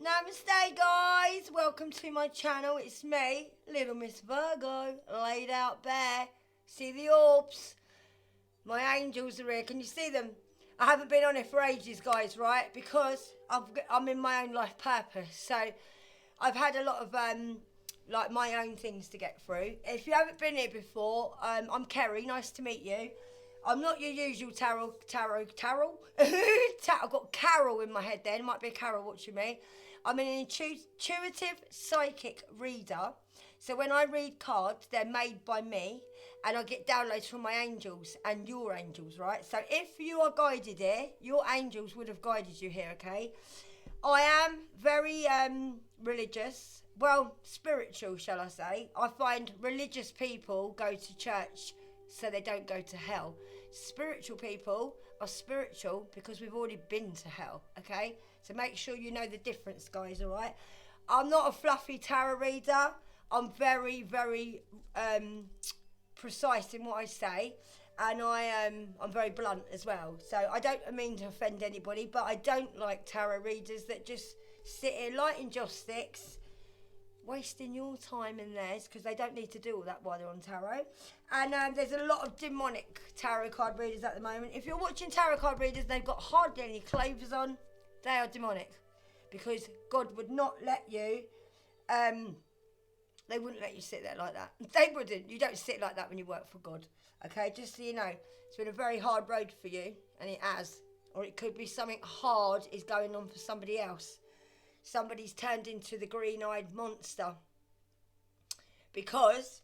Namaste guys, welcome to my channel. It's me, Little Miss Virgo, laid out bare. See the orbs? My angels are here, can you see them? I haven't been on it for ages guys, right? Because I'm in my own life purpose. So I've had a lot of like my own things to get through. If you haven't been here before, I'm Kerry, nice to meet you. I'm not your usual tarot. I've got Carol in my head then, might be a Carol watching me. I'm an intuitive psychic reader. So when I read cards, they're made by me and I get downloads from my angels and your angels, right? So if you are guided here, your angels would have guided you here, okay? I am very religious, well, spiritual, shall I say. I find religious people go to church so they don't go to hell. Spiritual people are spiritual because we've already been to hell, okay? So make sure you know the difference, guys, all right? I'm not a fluffy tarot reader. I'm very, very precise in what I say. And I'm very blunt as well. So I don't mean to offend anybody, but I don't like tarot readers that just sit here lighting joss sticks, wasting your time in theirs, because they don't need to do all that while they're on tarot. And there's a lot of demonic tarot card readers at the moment. If you're watching tarot card readers, they've got hardly any clothes on. They are demonic, because God would not let you. They wouldn't let you sit there like that. They wouldn't. You don't sit like that when you work for God. Okay, just so you know, it's been a very hard road for you, and it has. Or it could be something hard is going on for somebody else. Somebody's turned into the green-eyed monster because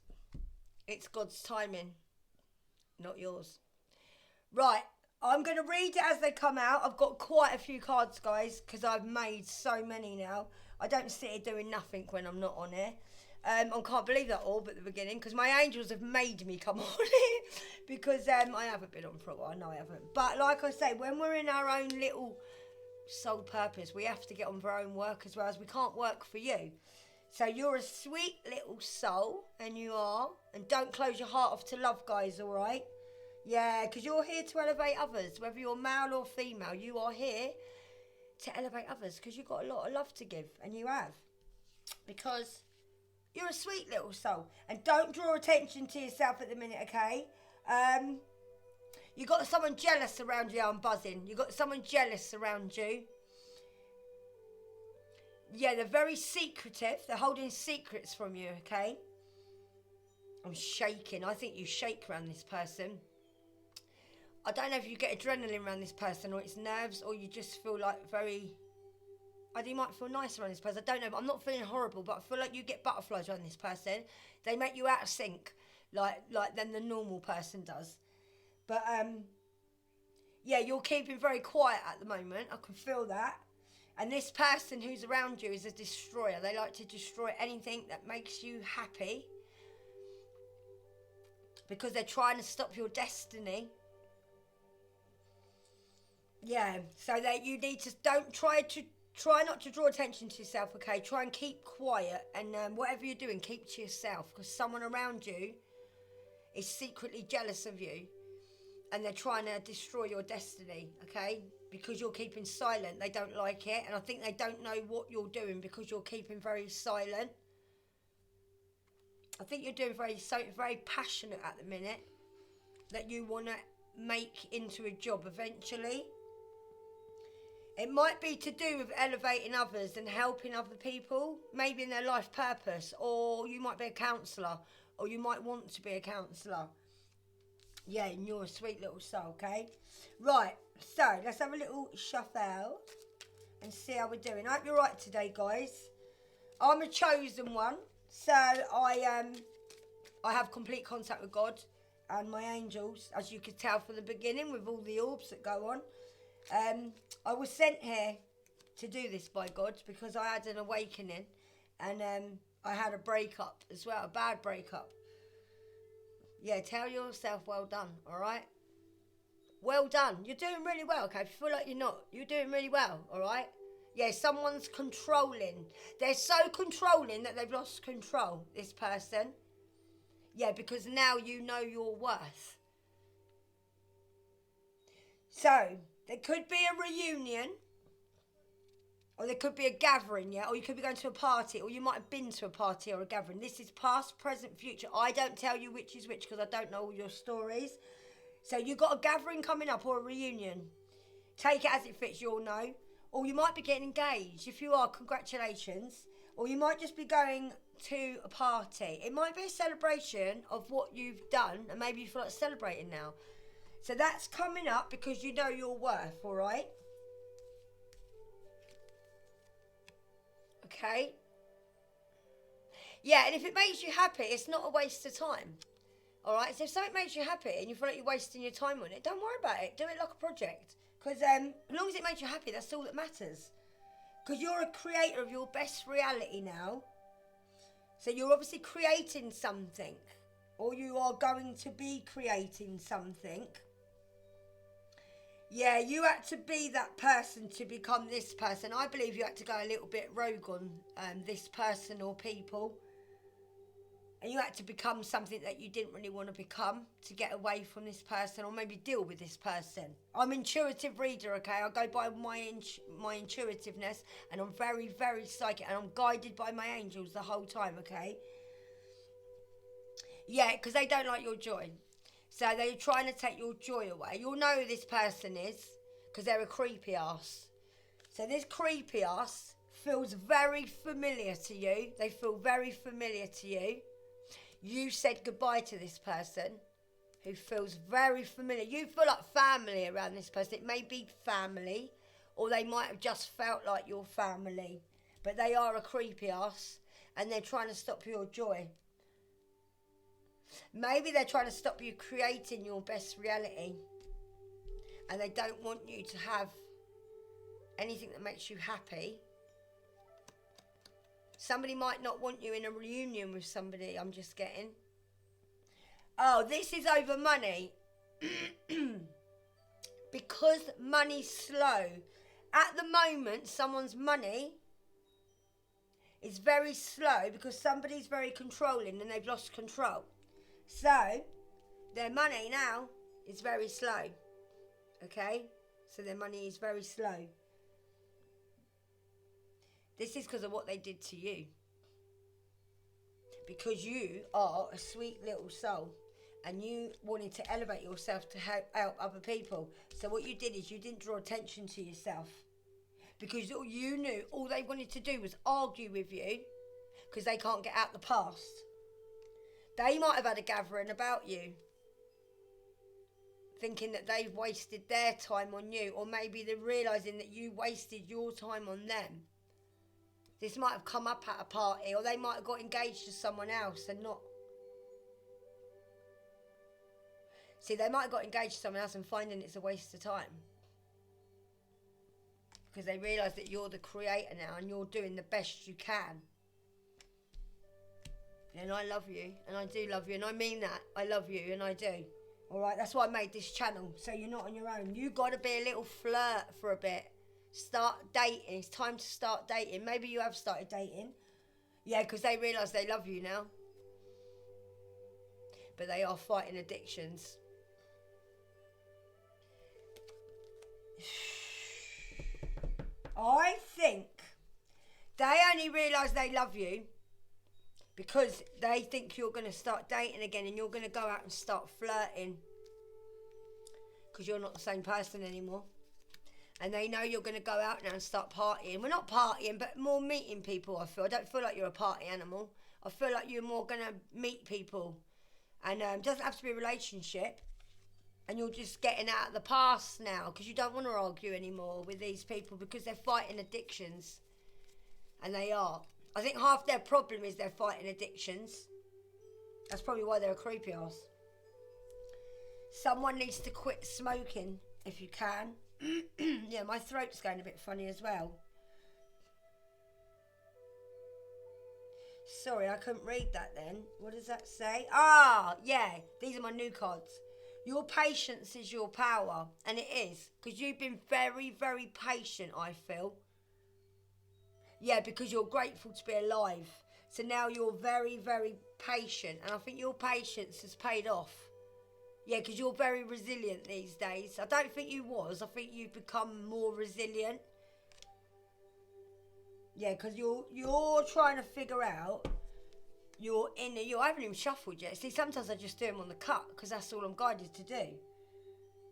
it's God's timing, not yours. Right, I'm going to read it as they come out. I've got quite a few cards, guys, because I've made so many now. I don't sit here doing nothing when I'm not on here. I can't believe that orb at the beginning because my angels have made me come on it because I haven't been on for a while. No, I haven't. But like I say, when we're in our own little sole purpose, we have to get on with our own work as well, as we can't work for you. So you're a sweet little soul, and you are. And don't close your heart off to love, guys, all right? Yeah, because you're here to elevate others. Whether you're male or female, you are here to elevate others because you've got a lot of love to give, and you have. Because you're a sweet little soul. And don't draw attention to yourself at the minute, okay? You got someone jealous around you. I'm buzzing. You got someone jealous around you. Yeah, they're very secretive. They're holding secrets from you, okay? I'm shaking. I think you shake around this person. I don't know if you get adrenaline around this person, or it's nerves, or you just feel like very... I think you might feel nice around this person. I don't know, but I'm not feeling horrible, but I feel like you get butterflies around this person. They make you out of sync, like than the normal person does. But, yeah, you're keeping very quiet at the moment. I can feel that. And this person who's around you is a destroyer. They like to destroy anything that makes you happy because they're trying to stop your destiny. Yeah, so that you need to try not to draw attention to yourself, okay? Try and keep quiet, and whatever you're doing, keep to yourself, because someone around you is secretly jealous of you. And they're trying to destroy your destiny, okay? Because you're keeping silent. They don't like it. And I think they don't know what you're doing because you're keeping very silent. I think you're doing very passionate at the minute. That you want to make into a job eventually. It might be to do with elevating others and helping other people. Maybe in their life purpose. Or you might be a counsellor. Or you might want to be a counsellor. Yeah, and you're a sweet little soul, okay? Right, so let's have a little shuffle and see how we're doing. I hope you're right today, guys. I'm a chosen one, so I have complete contact with God and my angels, as you could tell from the beginning with all the orbs that go on. I was sent here to do this by God because I had an awakening, and I had a breakup as well, a bad breakup. Yeah, tell yourself well done, all right? Well done. You're doing really well, okay? If you feel like you're not, you're doing really well, all right? Yeah, someone's controlling. They're so controlling that they've lost control, this person. Yeah, because now you know your worth. So, there could be a reunion Or there could be a gathering, yeah? Or you could be going to a party, or you might have been to a party or a gathering. This is past, present, future. I don't tell you which is which because I don't know all your stories. So you've got a gathering coming up or a reunion. Take it as it fits, you'll know. Or you might be getting engaged. If you are, congratulations. Or you might just be going to a party. It might be a celebration of what you've done, and maybe you feel like celebrating now. So that's coming up because you know your worth, all right? Okay? Yeah, and if it makes you happy, it's not a waste of time. All right? So if something makes you happy and you feel like you're wasting your time on it, don't worry about it. Do it like a project. Because as long as it makes you happy, that's all that matters. Because you're a creator of your best reality now. So you're obviously creating something. Or you are going to be creating something. Yeah, you had to be that person to become this person. I believe you had to go a little bit rogue on this person or people. And you had to become something that you didn't really want to become to get away from this person or maybe deal with this person. I'm an intuitive reader, okay? I go by my intuitiveness, and I'm very, very psychic, and I'm guided by my angels the whole time, okay? Yeah, because they don't like your joy. So they're trying to take your joy away. You'll know who this person is because they're a creepy ass. So this creepy ass feels very familiar to you. They feel very familiar to you. You said goodbye to this person who feels very familiar. You feel like family around this person. It may be family, or they might have just felt like your family. But they are a creepy ass, and they're trying to stop your joy. Maybe they're trying to stop you creating your best reality. And they don't want you to have anything that makes you happy. Somebody might not want you in a reunion with somebody, I'm just getting. Oh, this is over money. Because money's slow. At the moment, someone's money is very slow because somebody's very controlling and they've lost control. So, their money now is very slow. Okay? So their money is very slow. This is because of what they did to you. Because you are a sweet little soul. And you wanted to elevate yourself to help out other people. So what you did is you didn't draw attention to yourself. Because you knew all they wanted to do was argue with you. Because they can't get out the past. They might have had a gathering about you. Thinking that they've wasted their time on you. Or maybe they're realising that you wasted your time on them. This might have come up at a party, or they might have got engaged to someone else and not. See, they might have got engaged to someone else and finding it's a waste of time. Because they realise that you're the creator now and you're doing the best you can. And I love you, and I do love you, and I mean that. I love you, and I do. Alright, that's why I made this channel, so you're not on your own. You got to be a little flirt for a bit. Start dating. It's time to start dating. Maybe you have started dating. Yeah, because they realise they love you now. But they are fighting addictions. I think they only realise they love you because they think you're going to start dating again and you're going to go out and start flirting. Because you're not the same person anymore. And they know you're going to go out now and start partying. Well, not partying, but more meeting people, I feel. I don't feel like you're a party animal. I feel like you're more going to meet people. And it doesn't have to be a relationship. And you're just getting out of the past now. Because you don't want to argue anymore with these people. Because they're fighting addictions. And they are. I think half their problem is they're fighting addictions. That's probably why they're a creepy ass. Someone needs to quit smoking, if you can. Yeah, my throat's going a bit funny as well. Sorry, I couldn't read that then. What does that say? Ah, yeah, these are my new cards. Your patience is your power. And it is. Because you've been very, very patient, I feel. Yeah, because you're grateful to be alive. So now you're very, very patient. And I think your patience has paid off. Yeah, because you're very resilient these days. I don't think you was. I think you've become more resilient. Yeah, because you're trying to figure out your inner you. I haven't even shuffled yet. See, sometimes I just do them on the cut because that's all I'm guided to do.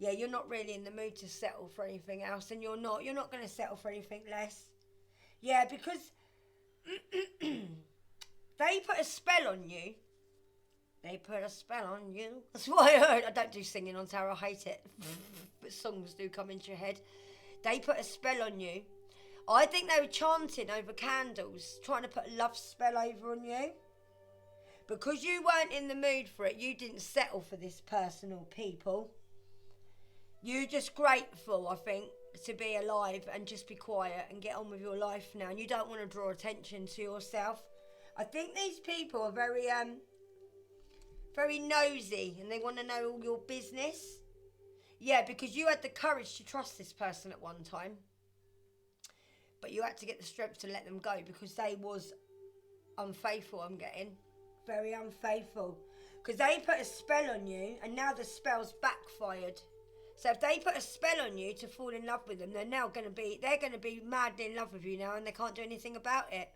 Yeah, you're not really in the mood to settle for anything else, and you're not going to settle for anything less. Yeah, because they put a spell on you. They put a spell on you. That's what I heard. I don't do singing on tarot. I hate it. But songs do come into your head. They put a spell on you. I think they were chanting over candles, trying to put a love spell over on you. Because you weren't in the mood for it, you didn't settle for this person or people. You're just grateful, I think, to be alive and just be quiet and get on with your life now. And you don't want to draw attention to yourself. I think these people are very nosy and they want to know all your business. Yeah, because you had the courage to trust this person at one time. But you had to get the strength to let them go because they was unfaithful, I'm getting. Very unfaithful. Because they put a spell on you and now the spell's backfired. So if they put a spell on you to fall in love with them, they're going to be madly in love with you now and they can't do anything about it.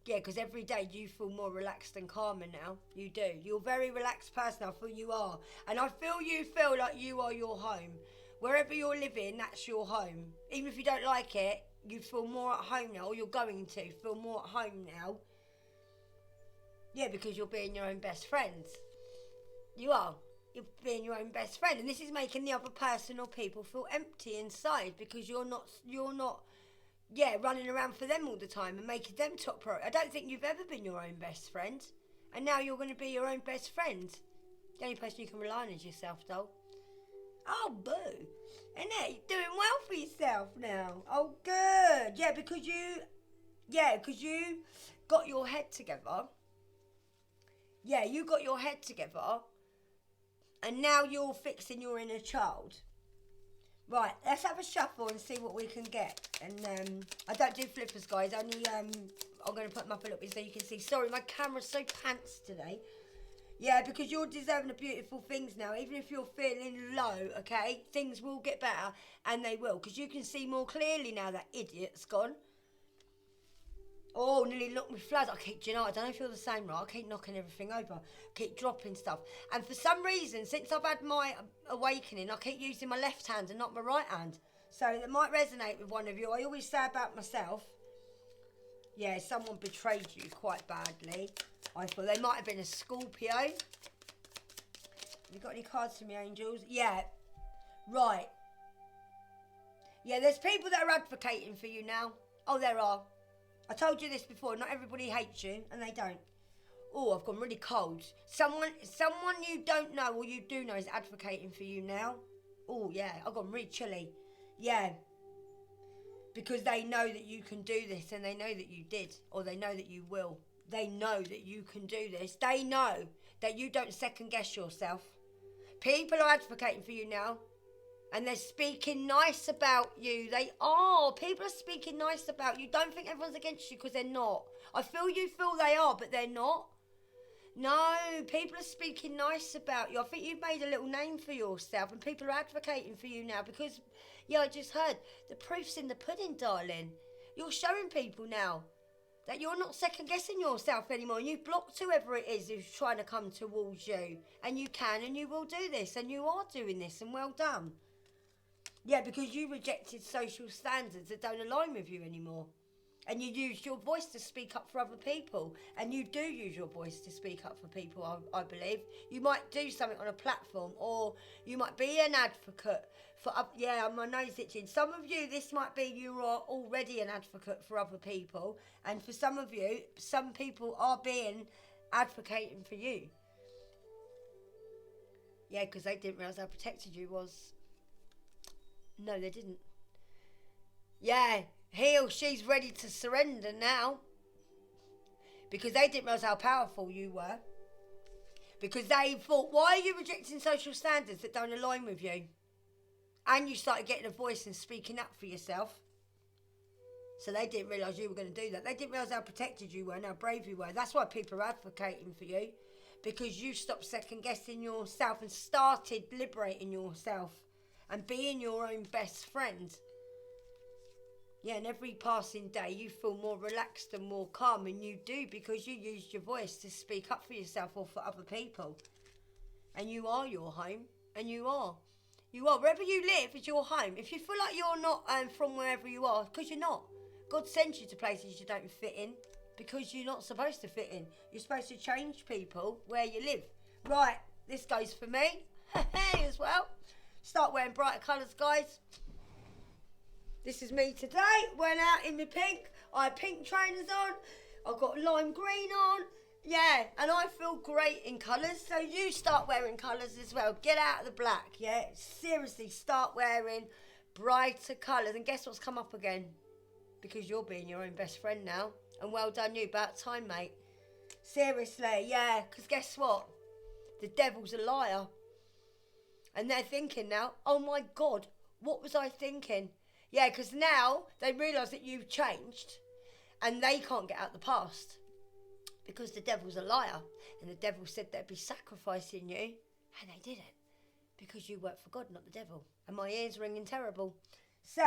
Yeah, because every day you feel more relaxed and calmer now. You do. You're a very relaxed person. I feel you are. And I feel you feel like you are your home. Wherever you're living, that's your home. Even if you don't like it, you feel more at home now, or you're going to feel more at home now. Yeah, because you're being your own best friend. You are. You're being your own best friend. And this is making the other person or people feel empty inside because you're not running around for them all the time and making them top priority. I don't think you've ever been your own best friend. And now you're going to be your own best friend. The only person you can rely on is yourself, doll. Oh, boo. Isn't it? You're doing well for yourself now. Oh, good. Yeah, because you got your head together. Yeah, you got your head together. And now you're fixing your inner child. Right, let's have a shuffle and see what we can get. And I don't do flippers, guys. Only I'm going to put them up a little bit so you can see. Sorry, my camera's so pants today. Yeah, because you're deserving of beautiful things now. Even if you're feeling low, okay? Things will get better, and they will. Because you can see more clearly now that idiot's gone. Oh, nearly knocked me flat. I don't know if you feel the same, right? I keep knocking everything over. Keep dropping stuff. And for some reason, since I've had my awakening, I keep using my left hand and not my right hand. So that might resonate with one of you. I always say about myself, yeah, someone betrayed you quite badly. I thought they might have been a Scorpio. Have you got any cards for me, angels? Yeah. Right. Yeah, there's people that are advocating for you now. Oh, there are. I told you this before. Not everybody hates you, and they don't. Oh, I've gone really cold. Someone you don't know or you do know is advocating for you now. Oh, yeah. I've gone really chilly. Yeah. Because they know that you can do this, and they know that you did, or they know that you will. They know that you can do this. They know that you don't second guess yourself. People are advocating for you now. And they're speaking nice about you. They are. People are speaking nice about you. Don't think everyone's against you because they're not. I feel you feel they are, but they're not. No, people are speaking nice about you. I think you've made a little name for yourself and people are advocating for you now because, yeah, I just heard the proof's in the pudding, darling. You're showing people now that you're not second guessing yourself anymore, and you've blocked whoever it is who's trying to come towards you. And you can and you will do this, and you are doing this, and well done. Yeah, because you rejected social standards that don't align with you anymore. And you used your voice to speak up for other people. And you do use your voice to speak up for people, I believe. You might do something on a platform, or you might be an advocate for, yeah, my nose itching. Some of you, this might be you are already an advocate for other people. And for some of you, some people are being advocating for you. Yeah, because they didn't realise how protected you was. No, they didn't. Yeah, he or she's ready to surrender now. Because they didn't realise how powerful you were. Because they thought, why are you rejecting social standards that don't align with you? And you started getting a voice and speaking up for yourself. So they didn't realise you were going to do that. They didn't realise how protected you were and how brave you were. That's why people are advocating for you. Because you stopped second guessing yourself and started liberating yourself. And being your own best friend. Yeah, and every passing day you feel more relaxed and more calm, and you do because you used your voice to speak up for yourself or for other people. And you are your home, and you are. You are. Wherever you live is your home. If you feel like you're not from wherever you are, because you're not. God sends you to places you don't fit in because you're not supposed to fit in. You're supposed to change people where you live. Right, this goes for me. Hey, as well. Start wearing brighter colours, guys. This is me today. Went out in my pink. I had pink trainers on. I've got lime green on. Yeah, and I feel great in colours. So you start wearing colours as well. Get out of the black, yeah? Seriously, start wearing brighter colours. And guess what's come up again? Because you're being your own best friend now. And well done you. About time, mate. Seriously, yeah. Because guess what? The devil's a liar. And they're thinking now, oh my God, what was I thinking? Yeah, because now they realise that you've changed and they can't get out the past because the devil's a liar. And the devil said they'd be sacrificing you, and they didn't, because you work for God, not the devil. And my ears ringing terrible. So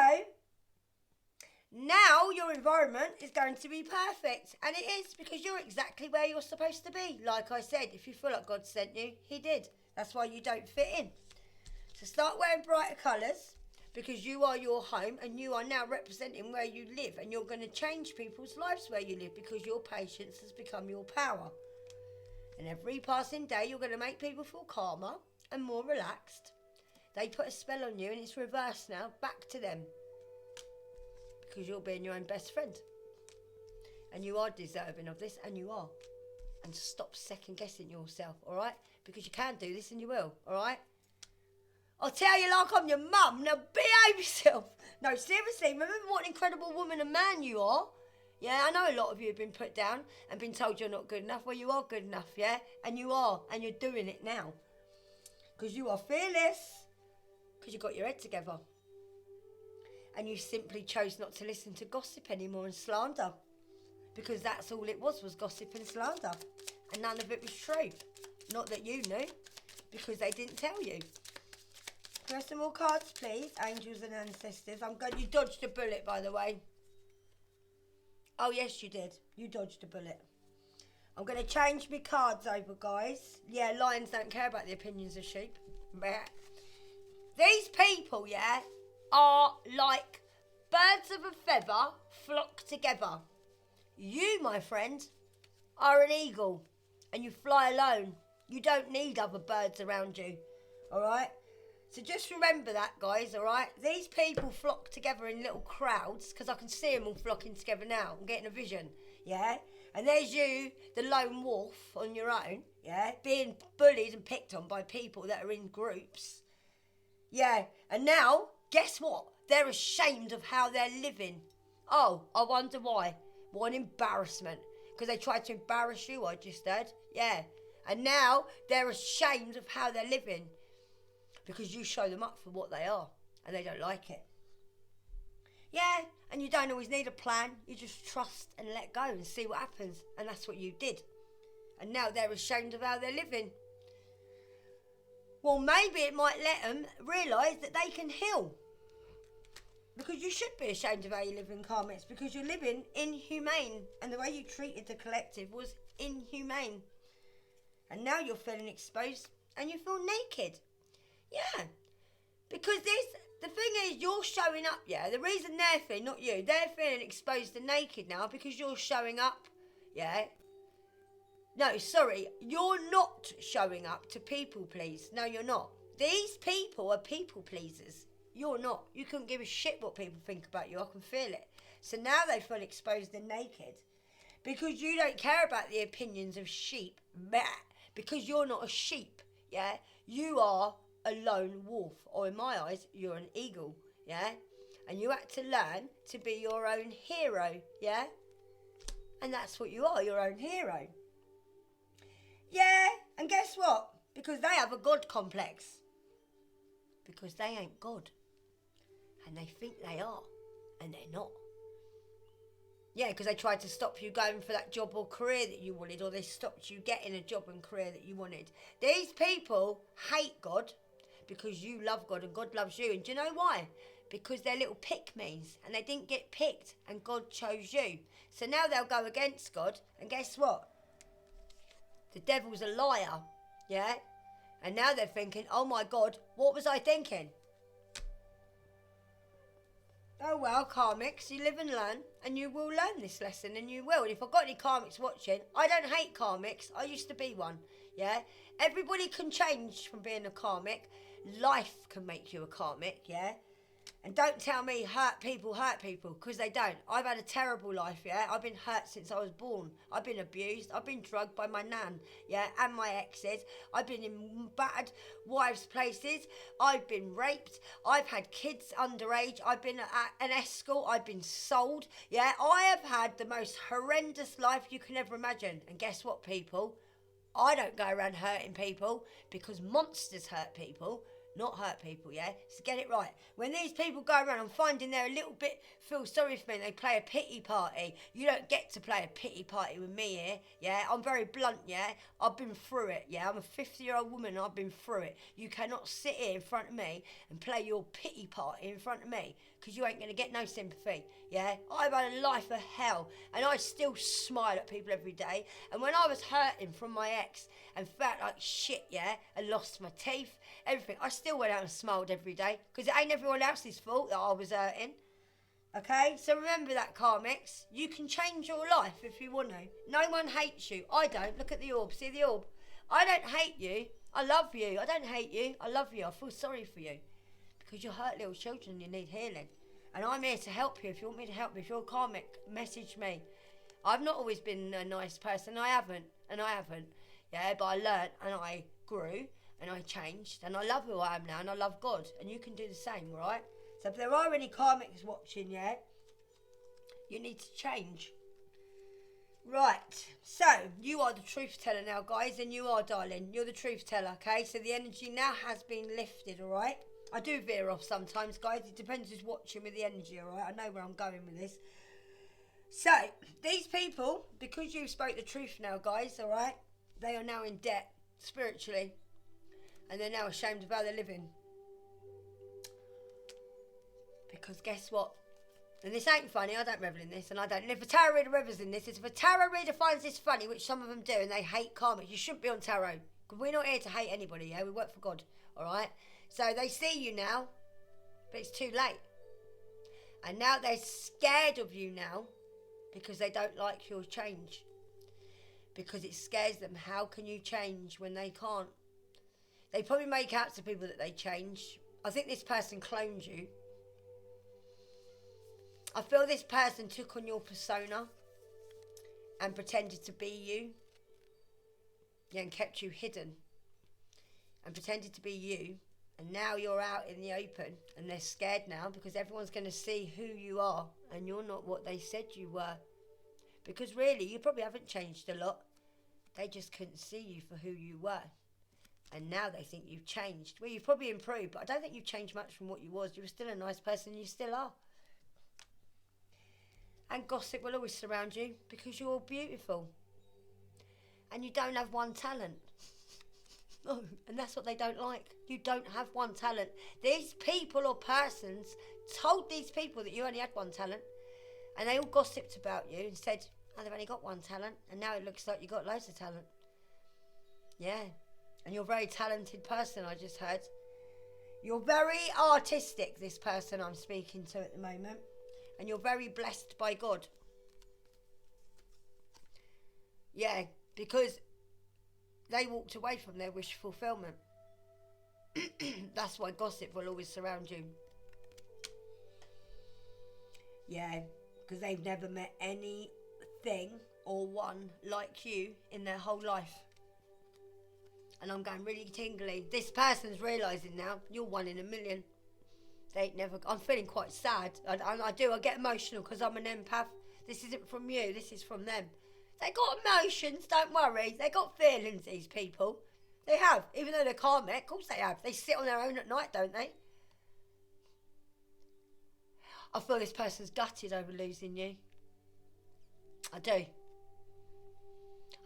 now your environment is going to be perfect, and it is, because you're exactly where you're supposed to be. Like I said, if you feel like God sent you, he did. That's why you don't fit in. So start wearing brighter colours, because you are your home, and you are now representing where you live, and you're going to change people's lives where you live, because your patience has become your power. And every passing day you're going to make people feel calmer and more relaxed. They put a spell on you and it's reversed now, back to them, because you're being your own best friend, and you are deserving of this, and you are. And stop second guessing yourself, alright? Because you can do this and you will, alright? I'll tell you like I'm your mum. Now behave yourself. No, seriously, remember what an incredible woman and man you are. Yeah, I know a lot of you have been put down and been told you're not good enough. Well, you are good enough, yeah? And you are, and you're doing it now. Because you are fearless. Because you got your head together. And you simply chose not to listen to gossip anymore and slander. Because that's all it was gossip and slander. And none of it was true. Not that you knew, because they didn't tell you. Press some more cards, please. Angels and ancestors. I'm glad you dodged a bullet, by the way. Oh, yes, you did. You dodged a bullet. I'm going to change my cards over, guys. Yeah, lions don't care about the opinions of sheep. These people, yeah, are like birds of a feather flock together. You, my friend, are an eagle, and you fly alone. You don't need other birds around you, all right? So just remember that, guys, all right? These people flock together in little crowds, because I can see them all flocking together now. I'm getting a vision, yeah? And there's you, the lone wolf, on your own, yeah? Being bullied and picked on by people that are in groups. Yeah, and now, guess what? They're ashamed of how they're living. Oh, I wonder why. What an embarrassment. Because they tried to embarrass you, I just heard. Yeah. And now they're ashamed of how they're living. Because you show them up for what they are, and they don't like it. Yeah, and you don't always need a plan. You just trust and let go and see what happens. And that's what you did. And now they're ashamed of how they're living. Well, maybe it might let them realise that they can heal. Because you should be ashamed of how you live in karma. It's because you're living inhumane. And the way you treated the collective was inhumane. And now you're feeling exposed and you feel naked. Yeah, because the thing is, you're showing up, yeah? The reason they're feeling, not you, they're feeling exposed and naked now because you're showing up, yeah? No, sorry, you're not showing up to people please. No, you're not. These people are people pleasers. You're not. You couldn't give a shit what people think about you. I can feel it. So now they feel exposed and naked because you don't care about the opinions of sheep. Because you're not a sheep, yeah? You are a lone wolf, or in my eyes, you're an eagle, yeah? And you had to learn to be your own hero, yeah? And that's what you are, your own hero. Yeah, and guess what? Because they have a God complex. Because they ain't God. And they think they are, and they're not. Yeah, because they tried to stop you going for that job or career that you wanted, or they stopped you getting a job and career that you wanted. These people hate God, because you love God and God loves you. And do you know why? because they're little pick-me's and they didn't get picked and God chose you. So now they'll go against God, and guess what? The devil's a liar, yeah? And now they're thinking, oh my God, what was I thinking? Oh well, karmics, you live and learn, and you will learn this lesson, and you will. And if I've got any karmics watching, I don't hate karmics. I used to be one, yeah? Everybody can change from being a karmic. Life can make you a karmic, yeah? And don't tell me hurt people, because they don't. I've had a terrible life, yeah? I've been hurt since I was born. I've been abused. I've been drugged by my nan, yeah? And my exes. I've been in bad wives' places. I've been raped. I've had kids underage. I've been at an escort. I've been sold, yeah? I have had the most horrendous life you can ever imagine. And guess what, people? I don't go around hurting people, because monsters hurt people. Not hurt people, yeah? So get it right. When these people go around and finding they're a little bit feel sorry for me and they play a pity party, you don't get to play a pity party with me here, yeah? I'm very blunt, yeah? I've been through it, yeah? I'm a 50-year-old woman and I've been through it. You cannot sit here in front of me and play your pity party in front of me, because you ain't going to get no sympathy, yeah? I've had a life of hell and I still smile at people every day. And when I was hurting from my ex and felt like shit, yeah, and lost my teeth, everything, I still went out and smiled every day, because it ain't everyone else's fault that I was hurting. Okay, so remember that, karmics. You can change your life if you want to. No one hates you. I don't. Look at the orb. See the orb? I don't hate you. I love you. I don't hate you. I love you. I feel sorry for you, because you hurt little children and you need healing. And I'm here to help you. If you want me to help you, if you're karmic, message me. I've not always been a nice person. I haven't. Yeah, but I learnt and I grew. And I changed, and I love who I am now, and I love God, and you can do the same, right? So if there are any karmics watching, yeah, you need to change. Right, so you are the truth teller now, guys, and you are, darling, you're the truth teller, okay? So the energy now has been lifted, all right? I do veer off sometimes, guys. It depends who's watching with the energy, all right? I know where I'm going with this. So these people, because you spoke the truth now, guys, all right, they are now in debt spiritually. And they're now ashamed of how they're living. Because guess what? And this ain't funny, I don't revel in this, and I don't. And if a tarot reader revels in this, if a tarot reader finds this funny, which some of them do, and they hate karma, you shouldn't be on tarot. Because we're not here to hate anybody, yeah? We work for God, alright? So they see you now, but it's too late. And now they're scared of you now, because they don't like your change. Because it scares them. How can you change when they can't? They probably make out to people that they change. I think this person cloned you. I feel this person took on your persona and pretended to be you. Yeah, and kept you hidden. And pretended to be you. And now you're out in the open. And they're scared now, because everyone's going to see who you are. And you're not what they said you were. Because really, you probably haven't changed a lot. They just couldn't see you for who you were. And now they think you've changed. Well, you've probably improved, but I don't think you've changed much from what you was. You were still a nice person, you still are. And gossip will always surround you, because you're beautiful. And you don't have one talent. No, and that's what they don't like. You don't have one talent. These people or persons told these people that you only had one talent. And they all gossiped about you and said, oh, they've only got one talent. And now it looks like you've got loads of talent. Yeah. And you're a very talented person, I just heard. You're very artistic, this person I'm speaking to at the moment. And you're very blessed by God. Yeah, because they walked away from their wish fulfillment. That's why gossip will always surround you. Yeah, because they've never met anything or one like you in their whole life. And I'm going really tingly. This person's realising now, you're one in a million. They ain't never... I'm feeling quite sad. I do. I get emotional because I'm an empath. This isn't from you. This is from them. They got emotions, don't worry. They got feelings, these people. They have. Even though they're karmic, of course they have. They sit on their own at night, don't they? I feel this person's gutted over losing you. I do.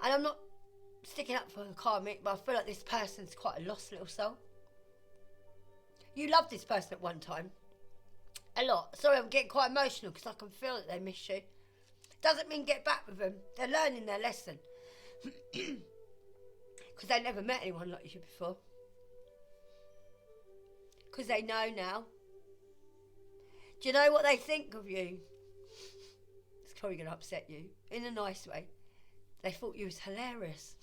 And I'm not sticking up for the karmic, but I feel like this person's quite a lost little soul. You loved this person at one time. A lot. Sorry, I'm getting quite emotional because I can feel that they miss you. Doesn't mean get back with them. They're learning their lesson. Because they never met anyone like you before. Because they know now. Do you know what they think of you? It's probably going to upset you. In a nice way. They thought you was hilarious.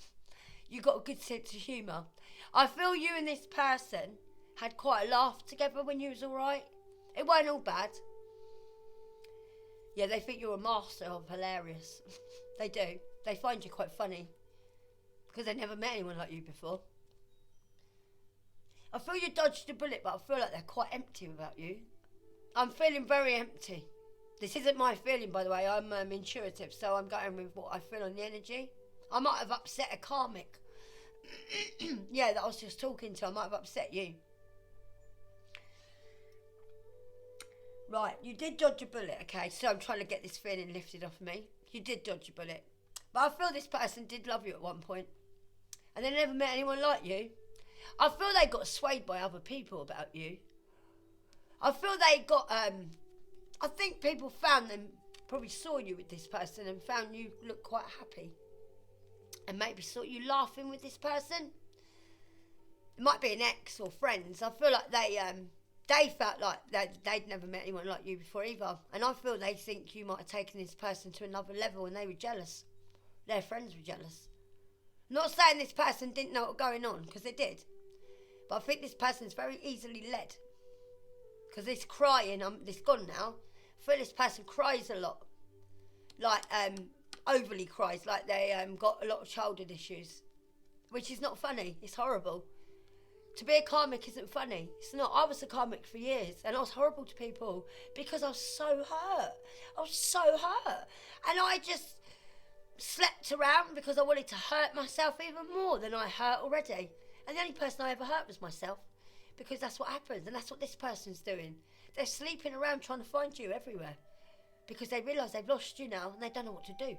You got a good sense of humour. I feel you and this person had quite a laugh together when you was alright. It weren't all bad. Yeah, they think you're a master of hilarious. They do. They find you quite funny. Because they never met anyone like you before. I feel you dodged a bullet, but I feel like they're quite empty without you. I'm feeling very empty. This isn't my feeling, by the way. I'm intuitive, so I'm going with what I feel on the energy. I might have upset a karmic. Yeah, that I was just talking to. I might have upset you. Right, you did dodge a bullet, okay? So I'm trying to get this feeling lifted off me. You did dodge a bullet. But I feel this person did love you at one point. And they never met anyone like you. I feel they got swayed by other people about you. I feel they got, I think people found them, probably saw you with this person and found you look quite happy. And maybe saw you laughing with this person. It might be an ex or friends. I feel like they felt like they'd never met anyone like you before either. And I feel they think you might have taken this person to another level and they were jealous. Their friends were jealous. Not saying this person didn't know what was going on, because they did. But I think this person's very easily led. Because this crying, this gone now, I feel this person cries a lot. Like, overly cries, like they got a lot of childhood issues. Which is not funny, it's horrible. To be a karmic isn't funny. It's not. I was a karmic for years and I was horrible to people because I was so hurt. I was so hurt. And I just slept around because I wanted to hurt myself even more than I hurt already. And the only person I ever hurt was myself, because that's what happens, and that's what this person's doing. They're sleeping around trying to find you everywhere because they realise they've lost you now and they don't know what to do.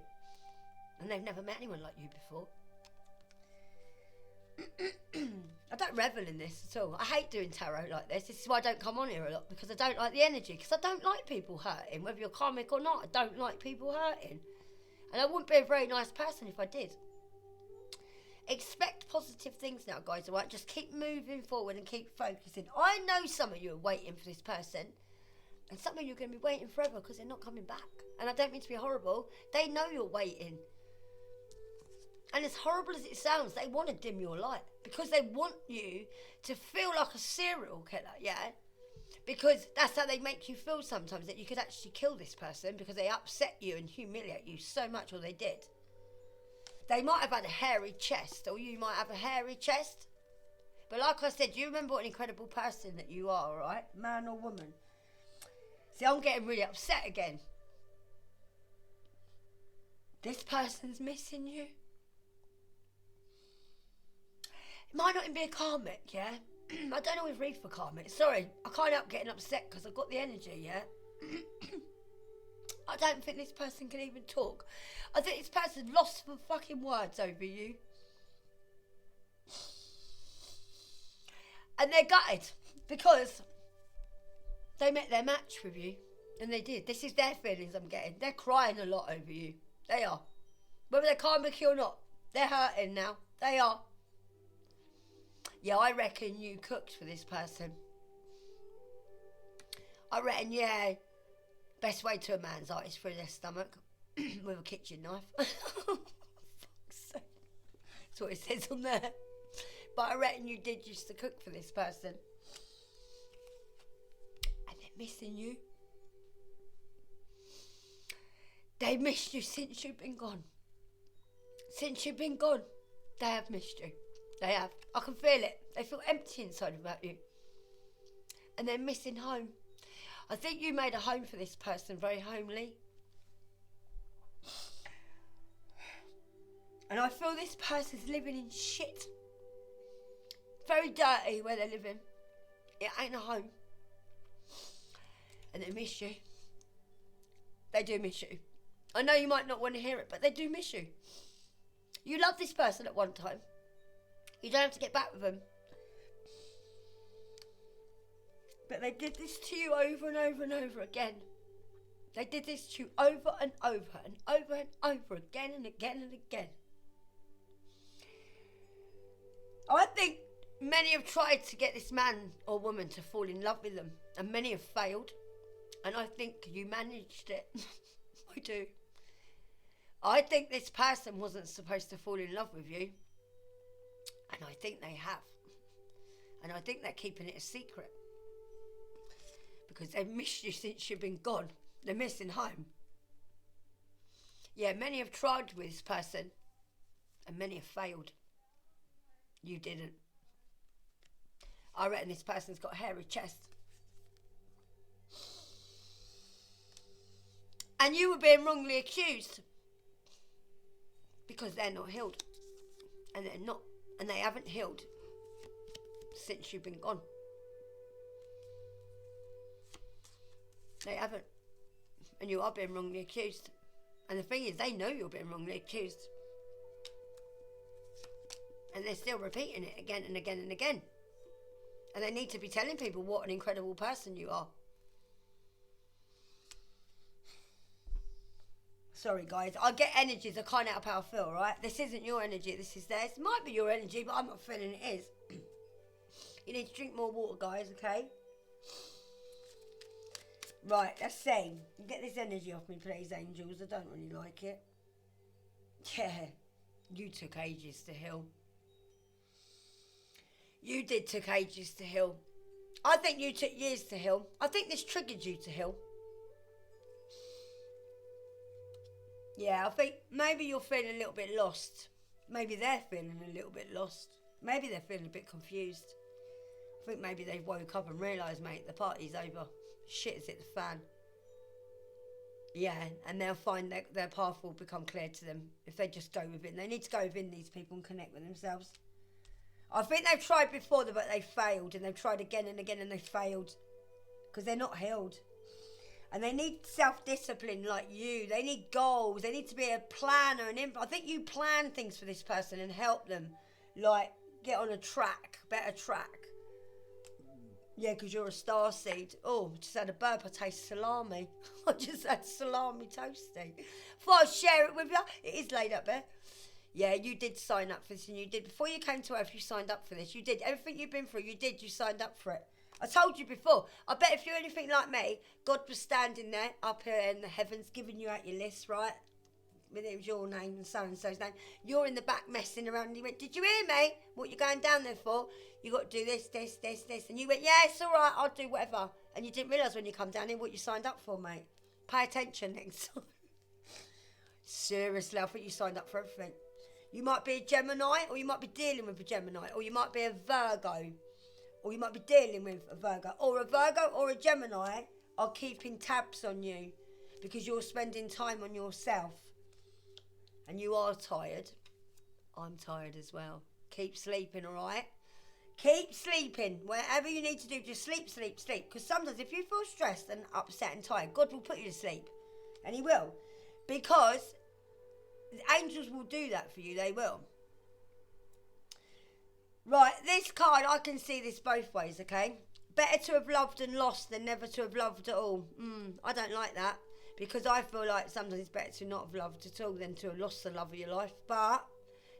And they've never met anyone like you before. I don't revel in this at all. I hate doing tarot like this. This is why I don't come on here a lot, because I don't like the energy, because I don't like people hurting. Whether you're karmic or not, I don't like people hurting. And I wouldn't be a very nice person if I did. Expect positive things now, guys, alright? Just keep moving forward and keep focusing. I know some of you are waiting for this person, and some of you are going to be waiting forever because they're not coming back. And I don't mean to be horrible. They know you're waiting. And as horrible as it sounds, they want to dim your light because they want you to feel like a serial killer, yeah? Because that's how they make you feel sometimes, that you could actually kill this person because they upset you and humiliate you so much, or they did. They might have had a hairy chest, or you might have a hairy chest. But like I said, you remember what an incredible person that you are, right? Man or woman. See, I'm getting really upset again. This person's missing you. It might not even be a karmic, yeah? I don't always read for karmic. Sorry, I can't help getting upset because I've got the energy, yeah? I don't think this person can even talk. I think this person's lost for fucking words over you. And they're gutted because they met their match with you. And they did. This is their feelings I'm getting. They're crying a lot over you. They are. Whether they're karmic or not, they're hurting now. They are. Yeah, I reckon you cooked for this person. I reckon, yeah, best way to a man's heart is through their stomach with a kitchen knife. Fuck's sake. That's what it says on there. But I reckon you did just to cook for this person. And they're missing you. They missed you since you've been gone. Since you've been gone, they have missed you. They have. I can feel it. They feel empty inside about you. And they're missing home. I think you made a home for this person, very homely. And I feel this person's living in shit. Very dirty where they're living. It ain't a home. And they miss you. They do miss you. I know you might not want to hear it, but they do miss you. You loved this person at one time. You don't have to get back with them. But they did this to you over and over and over again. They did this to you over and over and over and over again and again and again. I think many have tried to get this man or woman to fall in love with them, and many have failed. And I think you managed it. I do. I think this person wasn't supposed to fall in love with you. And I think they have. And I think they're keeping it a secret. Because they've missed you since you've been gone. They're missing home. Yeah, many have tried with this person. And many have failed. You didn't. I reckon this person's got a hairy chest. And you were being wrongly accused. Because they're not healed. And they're not. And they haven't healed since you've been gone. They haven't. And you are being wrongly accused. And the thing is, they know you're being wrongly accused. And they're still repeating it again and again and again. And they need to be telling people what an incredible person you are. Sorry guys, I get energies, I can't help how I feel, right? This isn't your energy, this is theirs. It might be your energy, but I'm not feeling it is. You need to drink more water, guys, okay? Right, let's see. Get this energy off me, please, angels. I don't really like it. Yeah, you took ages to heal. You did took ages to heal. I think you took years to heal. I think this triggered you to heal. Yeah, I think maybe you're feeling a little bit lost. Maybe they're feeling a little bit lost. Maybe they're feeling a bit confused. I think maybe they woke up and realised, mate, the party's over. Shit has hit the fan. Yeah, and they'll find that their path will become clear to them if they just go within. They need to go within these people and connect with themselves. I think they've tried before, but they failed, and they've tried again and again, and they failed because they're not healed. And they need self-discipline like you. They need goals. They need to be a planner. I think you plan things for this person and help them, like, get on a track, better track. Yeah, because you're a starseed. Oh, just had a burp. I taste salami. I just had salami toasty. Thought I'd share it with you. It is laid up there. Yeah, you did sign up for this, and you did. Before you came to Earth, you signed up for this. You did. Everything you've been through, you did. You signed up for it. I told you before. I bet if you're anything like me, God was standing there up here in the heavens, giving you out your list, right? When it was your name and so-and-so's name. You're in the back messing around, and he went, "Did you hear me? What you going down there for? You got to do this, this, this, this." And you went, "Yeah, it's all right. I'll do whatever." And you didn't realise when you come down here what you signed up for, mate. Pay attention next time. Seriously, I think you signed up for everything. You might be a Gemini, or you might be dealing with a Gemini, or you might be a Virgo, or you might be dealing with a Virgo, or a Gemini are keeping tabs on you because you're spending time on yourself. And you are tired. I'm tired as well. Keep sleeping, all right? Keep sleeping. Whatever you need to do, just sleep, sleep, sleep. Because sometimes if you feel stressed and upset and tired, God will put you to sleep. And he will. Because the angels will do that for you. They will. Right, this card, I can see this both ways, okay? Better to have loved and lost than never to have loved at all. I don't like that. Because I feel like sometimes it's better to not have loved at all than to have lost the love of your life. But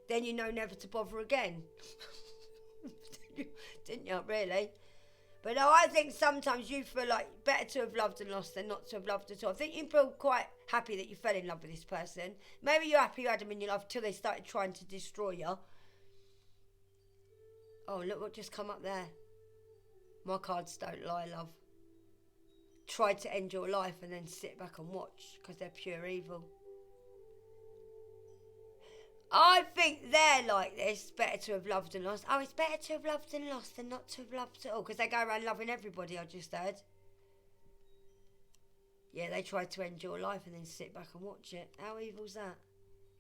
then you know never to bother again. Didn't you, really? But no, I think sometimes you feel like better to have loved and lost than not to have loved at all. I think you feel quite happy that you fell in love with this person. Maybe you're happy you had them in your life until they started trying to destroy you. Oh, look what just come up there. My cards don't lie, love. Try to end your life and then sit back and watch because they're pure evil. I think they're like this, better to have loved and lost. Oh, it's better to have loved and lost than not to have loved at all because they go around loving everybody, I just heard. Yeah, they tried to end your life and then sit back and watch it. How evil's that?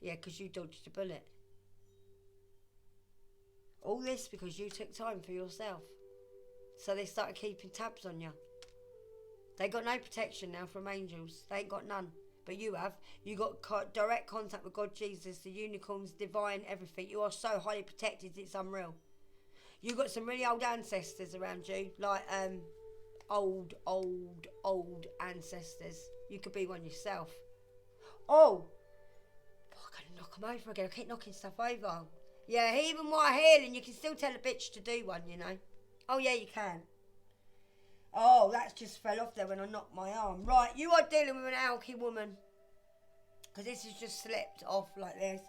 Yeah, because you dodged a bullet. All this because you took time for yourself. So they started keeping tabs on you. They got no protection now from angels. They ain't got none. But you have. You got direct contact with God, Jesus, the unicorns, divine, everything. You are so highly protected, it's unreal. You got some really old ancestors around you, like old ancestors. You could be one yourself. Oh, I gotta knock them over again. I keep knocking stuff over. Yeah, even while healing, you can still tell a bitch to do one, you know. Oh yeah, you can. Oh, that just fell off there when I knocked my arm. Right, you are dealing with an alky woman. Because this has just slipped off like this.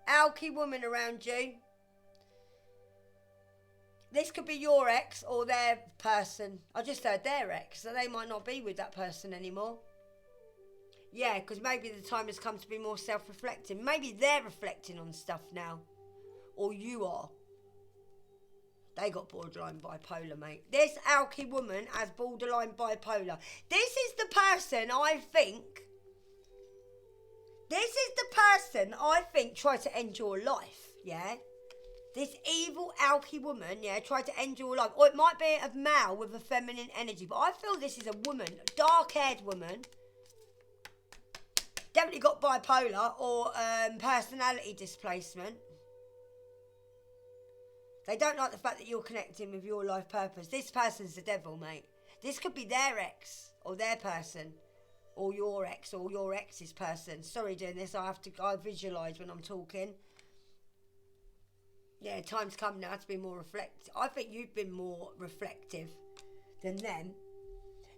Alky woman around you. This could be your ex or their person. I just heard their ex, so they might not be with that person anymore. Yeah, because maybe the time has come to be more self-reflecting. Maybe they're reflecting on stuff now. Or you are. They got borderline bipolar, mate. This alky woman has borderline bipolar. This is the person I think... This is the person I think tried to end your life, yeah? This evil alky woman, yeah, tried to end your life. Or it might be a male with a feminine energy. But I feel this is a woman, a dark-haired woman. Definitely got bipolar or personality displacement. They don't like the fact that you're connecting with your life purpose. This person's the devil, mate. This could be their ex or their person or your ex or your ex's person. Sorry doing this. I visualise when I'm talking. Yeah, time's come now to be more reflective. I think you've been more reflective than them.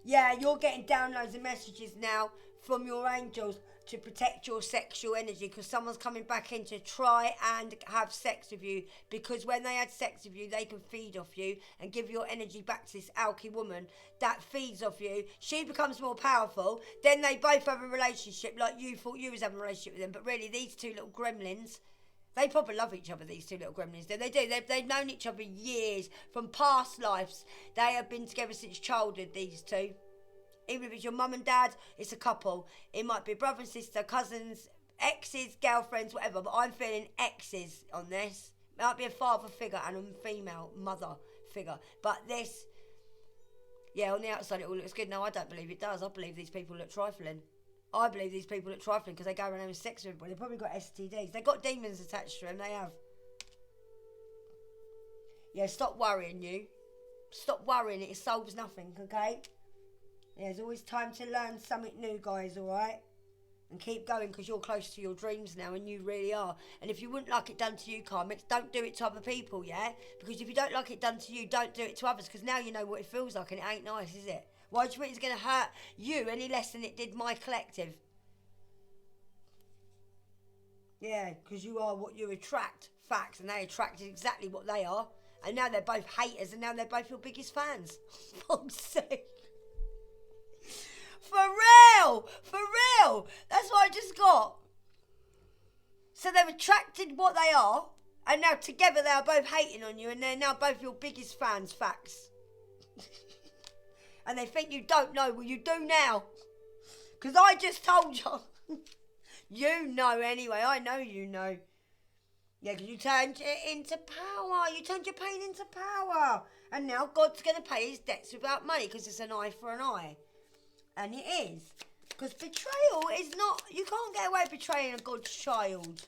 Yeah, you're getting downloads and messages now from your angels to protect your sexual energy because someone's coming back in to try and have sex with you because when they had sex with you, they can feed off you and give your energy back to this alky woman that feeds off you. She becomes more powerful. Then they both have a relationship like you thought you was having a relationship with them. But really, these two little gremlins, they probably love each other, these two little gremlins. They do. They've known each other years from past lives. They have been together since childhood, these two. Even if it's your mum and dad, it's a couple. It might be brother and sister, cousins, exes, girlfriends, whatever. But I'm feeling exes on this. It might be a father figure and a female mother figure. But this, yeah, on the outside it all looks good. No, I don't believe it does. I believe these people look trifling. I believe these people look trifling because they go around having sex with everybody. They've probably got STDs. They've got demons attached to them. They have. Yeah, stop worrying, you. Stop worrying. It solves nothing, okay? There's always time to learn something new, guys, alright? And keep going because you're close to your dreams now and you really are. And if you wouldn't like it done to you, karmics, don't do it to other people, yeah? Because if you don't like it done to you, don't do it to others because now you know what it feels like and it ain't nice, is it? Why do you think it's going to hurt you any less than it did my collective? Yeah, because you are what you attract. Facts. And they attracted exactly what they are. And now they're both haters and now they're both your biggest fans. Fuck's sake. For real! For real! That's what I just got. So they've attracted what they are, and now together they are both hating on you, and they're now both your biggest fans, facts. And they think you don't know, well you do now. Because I just told you. You know anyway, I know you know. Yeah, because you turned it into power. You turned your pain into power. And now God's going to pay his debts without money, because it's an eye for an eye. And it is. Because betrayal is not... You can't get away betraying a God's child.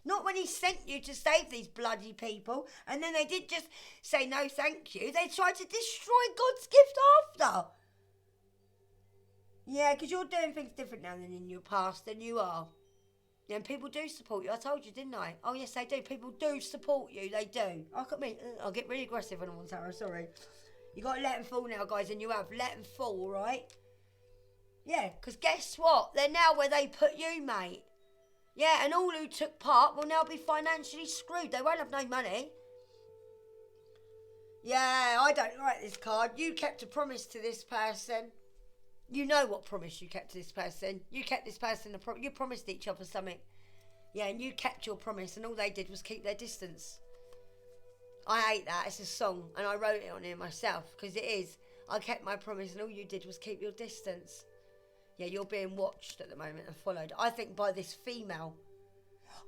Not when he sent you to save these bloody people. And then they did just say no thank you. They tried to destroy God's gift after. Yeah, because you're doing things different now than in your past than you are. Yeah, and people do support you. I told you, didn't I? Oh, yes, they do. People do support you. They do. I'll get really aggressive when I'm on Sarah. Sorry. You got to let them fall now, guys. And you have. Let them fall, all right? Yeah, because guess what? They're now where they put you, mate. Yeah, and all who took part will now be financially screwed. They won't have no money. Yeah, I don't like this card. You kept a promise to this person. You know what promise you kept to this person. You kept this person you promised each other something. Yeah, and you kept your promise, and all they did was keep their distance. I hate that. It's a song, and I wrote it on here myself, because it is. I kept my promise, and all you did was keep your distance. Yeah, you're being watched at the moment and followed. I think by this female.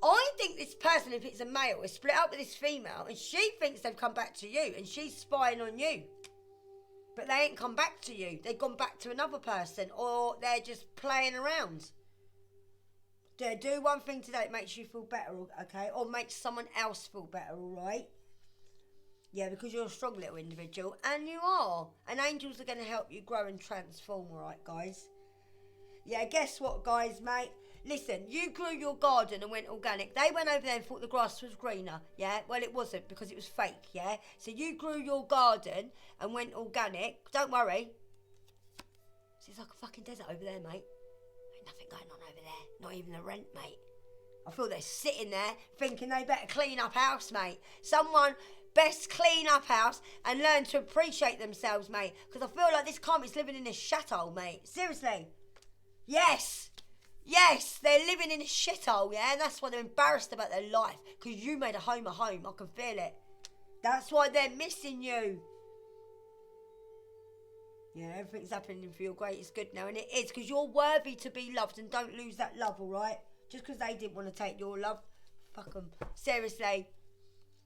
I think this person, if it's a male, is split up with this female, and she thinks they've come back to you, and she's spying on you. But they ain't come back to you. They've gone back to another person, or they're just playing around. Do one thing today that makes you feel better, okay? Or makes someone else feel better, all right? Yeah, because you're a strong little individual, and you are. And angels are going to help you grow and transform, alright, guys? Yeah, guess what, guys, mate? Listen, you grew your garden and went organic. They went over there and thought the grass was greener, yeah? Well, it wasn't, because it was fake, yeah? So you grew your garden and went organic. Don't worry. It's like a fucking desert over there, mate. Ain't nothing going on over there. Not even the rent, mate. I feel they're sitting there thinking they better clean up house, mate. Someone best clean up house and learn to appreciate themselves, mate. Because I feel like this is living in a shithole, mate. Seriously. Yes. Yes, they're living in a shithole, yeah? And that's why they're embarrassed about their life. Because you made a home a home. I can feel it. That's why they're missing you. Yeah, everything's happening for your greatest good now. And it is, because you're worthy to be loved. And don't lose that love, all right? Just because they didn't want to take your love. Fuck them. Seriously.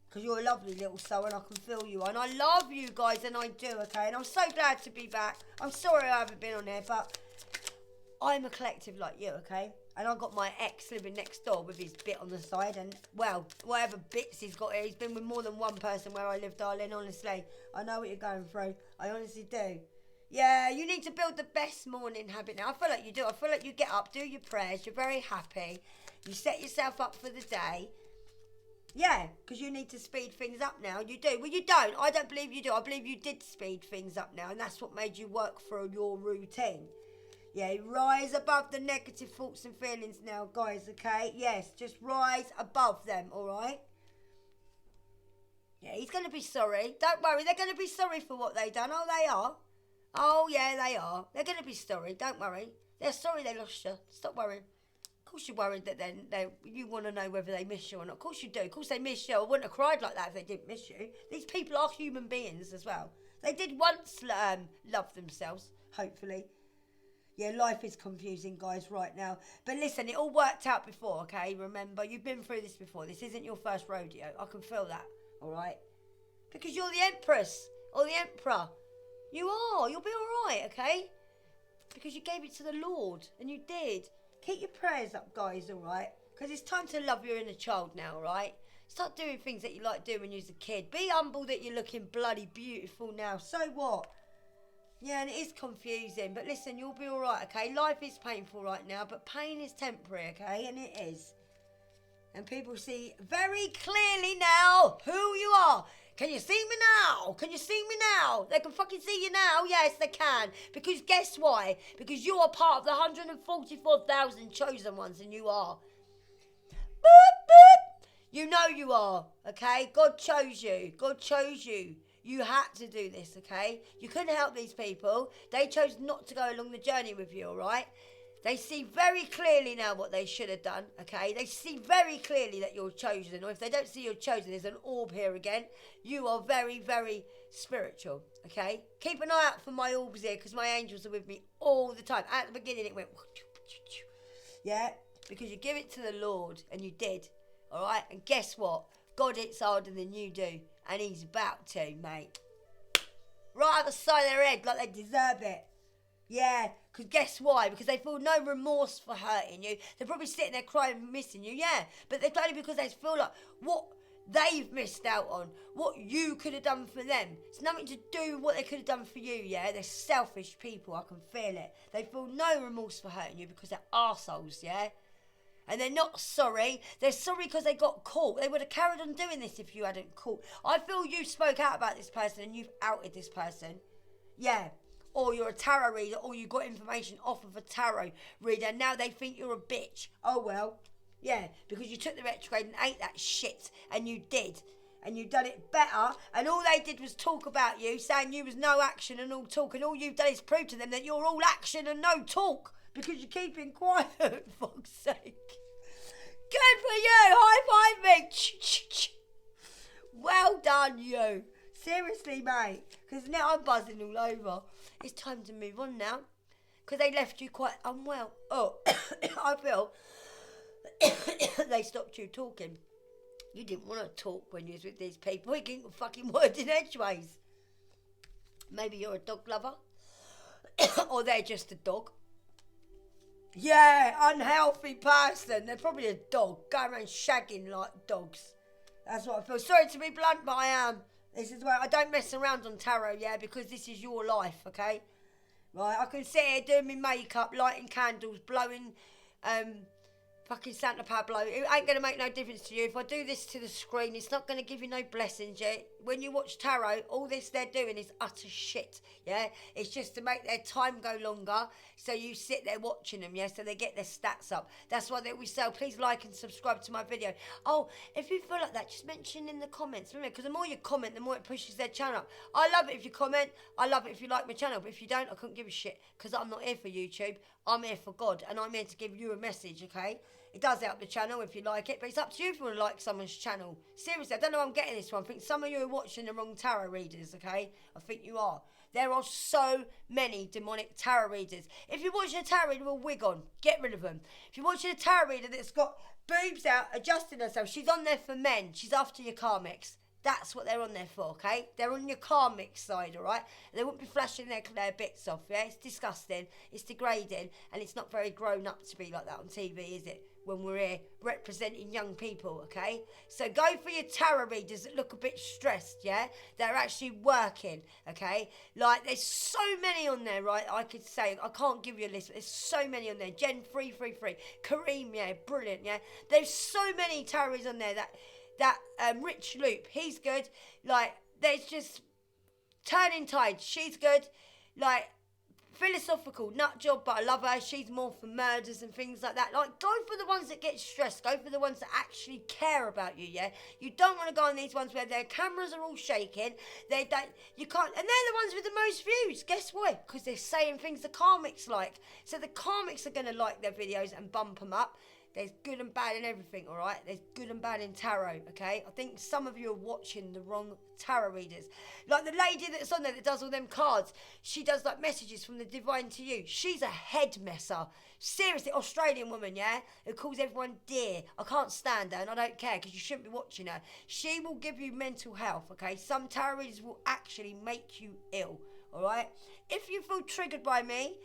Because you're a lovely little soul and I can feel you. And I love you guys, and I do, okay? And I'm so glad to be back. I'm sorry I haven't been on there, but I'm a collective like you, okay? And I've got my ex living next door with his bit on the side. And, well, whatever bits he's got here. He's been with more than one person where I live, darling, honestly. I know what you're going through. I honestly do. Yeah, you need to build the best morning habit now. I feel like you do. I feel like you get up, do your prayers. You're very happy. You set yourself up for the day. Yeah, because you need to speed things up now. You do. Well, you don't. I don't believe you do. I believe you did speed things up now. And that's what made you work through your routine. Yeah, rise above the negative thoughts and feelings now, guys, okay? Yes, just rise above them, all right? Yeah, he's going to be sorry. Don't worry. They're going to be sorry for what they done. Oh, they are. Oh, yeah, they are. They're going to be sorry. Don't worry. They're sorry they lost you. Stop worrying. Of course you're worried that you want to know whether they miss you or not. Of course you do. Of course they miss you. I wouldn't have cried like that if they didn't miss you. These people are human beings as well. They did once love themselves, hopefully. Yeah, life is confusing, guys, right now. But listen, it all worked out before, okay? Remember, you've been through this before. This isn't your first rodeo. I can feel that, all right? Because you're the empress or the emperor. You are. You'll be all right, okay? Because you gave it to the Lord, and you did. Keep your prayers up, guys, all right? Because it's time to love your inner child now, all right? Start doing things that you like doing when you was a kid. Be humble that you're looking bloody beautiful now. So what? Yeah, and it is confusing. But listen, you'll be all right, okay? Life is painful right now, but pain is temporary, okay? And it is. And people see very clearly now who you are. Can you see me now? Can you see me now? They can fucking see you now. Yes, they can. Because guess why? Because you are part of the 144,000 chosen ones, and you are. Boop, boop. You know you are, okay? God chose you. God chose you. You had to do this, okay? You couldn't help these people. They chose not to go along the journey with you, all right? They see very clearly now what they should have done, okay? They see very clearly that you're chosen. Or if they don't see you're chosen, there's an orb here again. You are very, very spiritual, okay? Keep an eye out for my orbs here, because my angels are with me all the time. At the beginning, it went... Yeah, because you give it to the Lord, and you did, all right? And guess what? God hits harder than you do, and he's about to, mate. Right at the side of their head, like they deserve it. Yeah, because guess why? Because they feel no remorse for hurting you. They're probably sitting there crying and missing you, yeah. But they're only because they feel like what they've missed out on, what you could have done for them. It's nothing to do with what they could have done for you, yeah. They're selfish people, I can feel it. They feel no remorse for hurting you because they're arseholes, yeah. And they're not sorry. They're sorry because they got caught. They would have carried on doing this if you hadn't caught. I feel you spoke out about this person and you've outed this person. Yeah. Or you're a tarot reader, or you got information off of a tarot reader, and now they think you're a bitch. Oh well, yeah, because you took the retrograde and ate that shit, and you did, and you done it better, and all they did was talk about you, saying you was no action and all talk, and all you've done is prove to them that you're all action and no talk, because you're keeping quiet, for fuck's sake. Good for you, high five me. Well done, you. Seriously, mate, because now I'm buzzing all over. It's time to move on now, because they left you quite unwell. Oh, I feel they stopped you talking. You didn't want to talk when you was with these people. You didn't fucking word in edgeways. Maybe you're a dog lover, or they're just a dog. Yeah, unhealthy person. They're probably a dog, going around shagging like dogs. That's what I feel. Sorry to be blunt, but I am. This is where I don't mess around on tarot, yeah, because this is your life, okay? Right, I can sit here doing my makeup, lighting candles, blowing fucking Santa Pablo. It ain't going to make no difference to you. If I do this to the screen, it's not going to give you no blessings, yeah? When you watch tarot, all this they're doing is utter shit, yeah? It's just to make their time go longer, so you sit there watching them, yeah? So they get their stats up. That's why they always say, please like and subscribe to my video. Oh, if you feel like that, just mention in the comments, remember, because the more you comment, the more it pushes their channel up. I love it if you comment. I love it if you like my channel, but if you don't, I couldn't give a shit, because I'm not here for YouTube. I'm here for God, and I'm here to give you a message, okay? It does help the channel if you like it, but it's up to you if you want to like someone's channel. Seriously, I don't know how I'm getting this one. I think some of you are watching the wrong tarot readers, okay? I think you are. There are so many demonic tarot readers. If you're watching a tarot reader with a wig on, get rid of them. If you're watching a tarot reader that's got boobs out, adjusting herself, she's on there for men. She's after your karmics. That's what they're on there for, okay? They're on your karmic side, all right? And they wouldn't be flashing their bits off, yeah? It's disgusting, it's degrading, and it's not very grown up to be like that on TV, is it? When we're here representing young people, okay? So go for your tarot readers that look a bit stressed, yeah? They're actually working, okay? Like, there's so many on there, right? I could say, I can't give you a list, but there's so many on there. Jen, free. Kareem, yeah, brilliant, yeah? There's so many tarots on there that Rich Loop, he's good. Like, there's just Turning Tide, she's good. Like, philosophical nut job, but I love her. She's more for murders and things like that. Like, go for the ones that get stressed. Go for the ones that actually care about you, yeah? You don't want to go on these ones where their cameras are all shaking. You can't, and they're the ones with the most views. Guess why? Because they're saying things the karmics like. So the karmics are going to like their videos and bump them up. There's good and bad in everything, all right? There's good and bad in tarot, okay? I think some of you are watching the wrong tarot readers. Like the lady that's on there that does all them cards, she does like messages from the divine to you. She's a head messer. Seriously, Australian woman, yeah? Who calls everyone dear. I can't stand her and I don't care because you shouldn't be watching her. She will give you mental health, okay? Some tarot readers will actually make you ill, all right? If you feel triggered by me,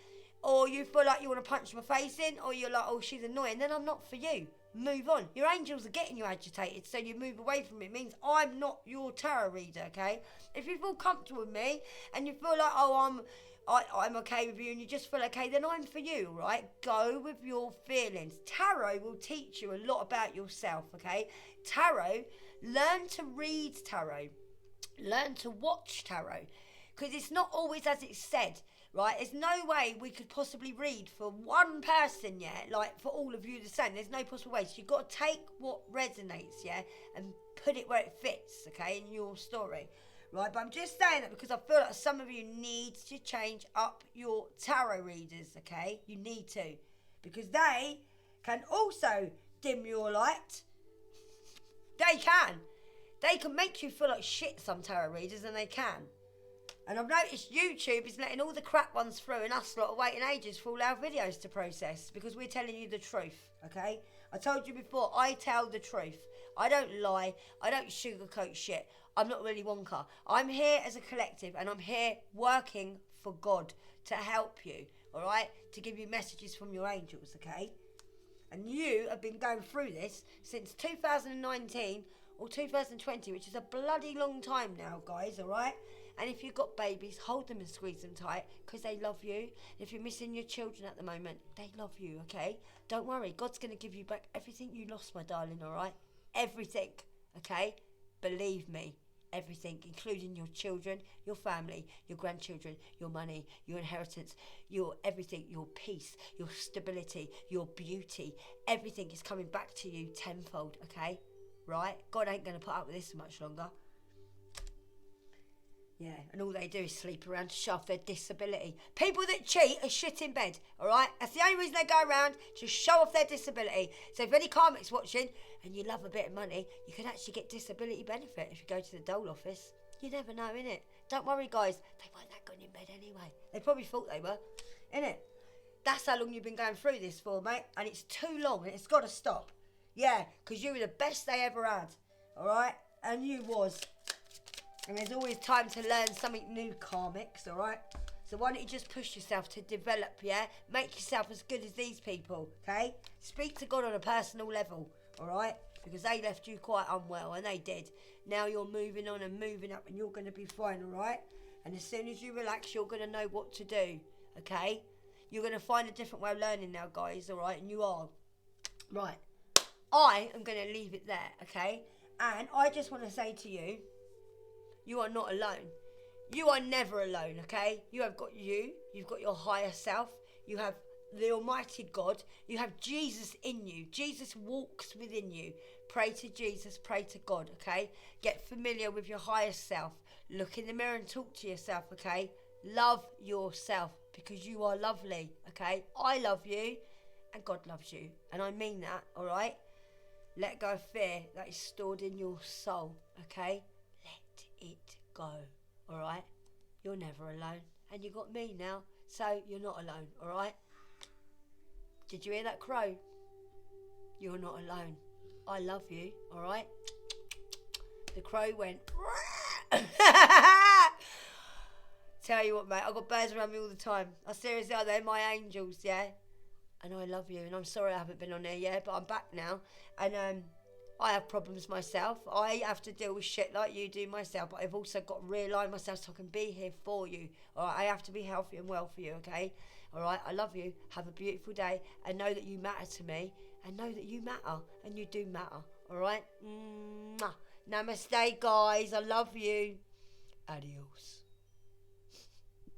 or you feel like you want to punch my face in, or you're like, oh, she's annoying, then I'm not for you. Move on. Your angels are getting you agitated, so you move away from it. It means I'm not your tarot reader, okay? If you feel comfortable with me, and you feel like, oh, I'm okay with you, and you just feel okay, then I'm for you, right? Go with your feelings. Tarot will teach you a lot about yourself, okay? Tarot, learn to read tarot. Learn to watch tarot. Because it's not always as it's said. Right, there's no way we could possibly read for one person, yeah, like for all of you the same. There's no possible way. So you've got to take what resonates, yeah, and put it where it fits, okay, in your story, right? But I'm just saying that because I feel like some of you need to change up your tarot readers, okay? You need to, because they can also dim your light. They can make you feel like shit, some tarot readers, and they can. And I've noticed YouTube is letting all the crap ones through and us lot are waiting ages for all our videos to process because we're telling you the truth, okay? I told you before, I tell the truth. I don't lie. I don't sugarcoat shit. I'm not really Wonka. I'm here as a collective and I'm here working for God to help you, all right? To give you messages from your angels, okay? And you have been going through this since 2019 or 2020, which is a bloody long time now, guys, all right? And if you've got babies, hold them and squeeze them tight because they love you. If you're missing your children at the moment, they love you, okay? Don't worry. God's going to give you back everything you lost, my darling, all right? Everything, okay? Believe me, everything, including your children, your family, your grandchildren, your money, your inheritance, your everything, your peace, your stability, your beauty. Everything is coming back to you tenfold, okay? Right? God ain't going to put up with this much longer. Yeah, and all they do is sleep around to show off their disability. People that cheat are shit in bed, all right? That's the only reason they go around, to show off their disability. So if any karmic's watching and you love a bit of money, you can actually get disability benefit if you go to the dole office. You never know, innit? Don't worry, guys. They weren't that good in bed anyway. They probably thought they were, innit? That's how long you've been going through this for, mate. And it's too long and it's got to stop. Yeah, because you were the best they ever had, all right? And you was. And there's always time to learn something new, karmics, all right? So why don't you just push yourself to develop, yeah? Make yourself as good as these people, okay? Speak to God on a personal level, all right? Because they left you quite unwell, and they did. Now you're moving on and moving up, and you're going to be fine, all right? And as soon as you relax, you're going to know what to do, okay? You're going to find a different way of learning now, guys, all right? And you are. Right. I am going to leave it there, okay? And I just want to say to you, you are not alone. You are never alone, okay? You have got you've got your higher self, you have the Almighty God, you have Jesus in you. Jesus walks within you. Pray to Jesus, pray to God, okay? Get familiar with your higher self. Look in the mirror and talk to yourself, okay? Love yourself because you are lovely, okay? I love you and God loves you. And I mean that, all right? Let go of fear that is stored in your soul, okay? Let it go, all right? You're never alone. And you got me now, so you're not alone, all right? Did you hear that crow? You're not alone. I love you, all right? The crow went... Tell you what, mate, I've got birds around me all the time. I seriously are, they're my angels, yeah? And I love you, and I'm sorry I haven't been on there yet, but I'm back now. And I have problems myself. I have to deal with shit like you do myself, but I've also got to realign myself so I can be here for you. All right, I have to be healthy and well for you, okay? All right, I love you. Have a beautiful day, and know that you matter to me, and know that you matter, and you do matter. All right? Mwah. Namaste, guys. I love you. Adios.